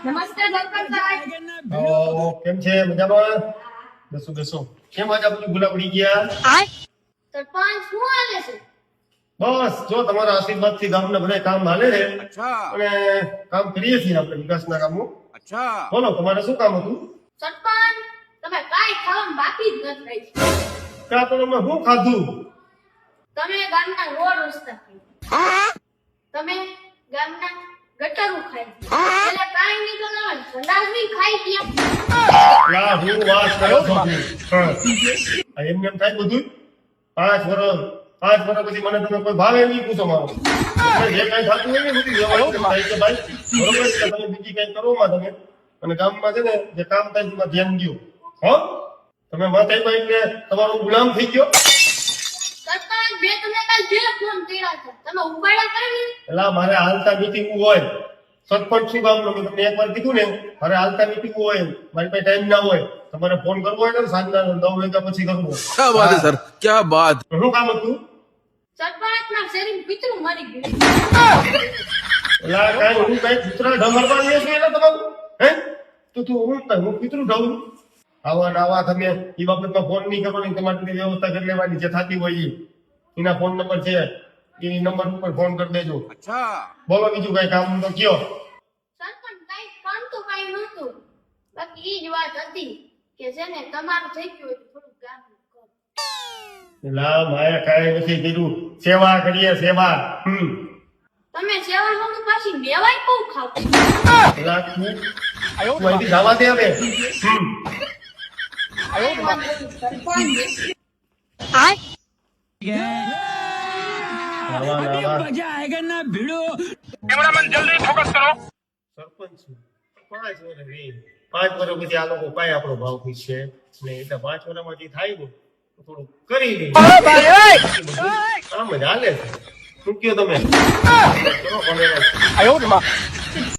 નમસ્તે સરપંચ સાહેબ. કેમ છે મજામાં? બેસો બેસો. કેમ આજે બધું ભૂલા પડી ગયા? સરપંચ શું હાલે છે? બસ જો તમારા આશીર્વાદથી ગામના બધા કામ હાલે છે અને કામ કરીએ છીએ આપણે વિકાસના કામો. બોલો તમારે શું કામ હતું? સરપંચ તમે કાઈ ખાવાનું બાકી જ નથી રહી. કાં તો તમે શું ખાધું? તમે ગામના રોડ રસ્તા ખાઈ, તમે ગામના ગટરો ખાઈ, એટલે કાઈ નહીં તો તમે સંડાસ બી ખાઈ ગયા. લા હું વાત કરો છો તું? હા. આ એમને એમ થાય બધું? 5 વર્ષ પછી મને તમે કોઈ ભાવે નહીં પૂછો મારો. તમે જે કાંઈ થતું હોય ને બધું વ્યવસ્થિત થાય છે ભાઈ. બરોબર છે? તમે બીજી કાંઈ કરો માં તમે અને ગામમાં છે ને જે કામ થાય તેમાં ધ્યાન દો. હો તમે માથે ભાઈ કે તમારો ગુલામ થઈ ગયો. સરપંચ બે તમને કાલ જે ફોન કર્યા છે તમે ઉપાડ્યા કરી. એલા મારે હાલતા મીટિંગ હોય. સરપંચ શું કામનો મેં તમને એકવાર કીધું ને, મારે હાલતા મીટિંગ હોય, મારી પાસે ટાઈમ ના હોય. તમારે ફોન કરવો હોય ને સાંજના 9 વાગ્યા પછી કરવો. क्या बात है सर, क्या बात। શું કામ હતું? સરપંચ ના શેરીમ પિતરું મરી ગયું. એલા કાંઈ હું કાંઈ કૂતરા ઢમરવા નહીં છું એટલે તમારું હે તો તું હું કૂતરું ઢવું? આવા તમે એ બાબતમાં ફોન નહીં કરવાની, તમારી બધી વ્યવસ્થા કરી લેવાની જે થતી હોય એના ફોન નંબર છે એ નંબર ઉપર ફોન કરી દેજો. બોલો બીજું કઈ કામ તો કયો. સરપંચ કાઈ કામ તો કાઈ નહોતું, બાકી ઈ જ વાત હતી કે છે ને તમારું થઈ ગયું હોય તો થોડું ગામનું કરો. એલા મારે કાંઈ નથી કર્યું, સેવા કરીએ સેવા. તમે સેવા હોનું પાછી મેવાય બહુ ખાવ. એલા તું અહીંથી જવા દે હવે. સરપંચ છું. 5 વર્ષ રહી. 5 વર્ષ પછી આ લોકો કાંઈ આપણો ભાવ પૂછશે ને એટલે 5 વર્ષમાં જે થાય ને તો થોડું કરી લઈએ. આમ જ હાલે છે. શું કયો તમે? કરો કોને?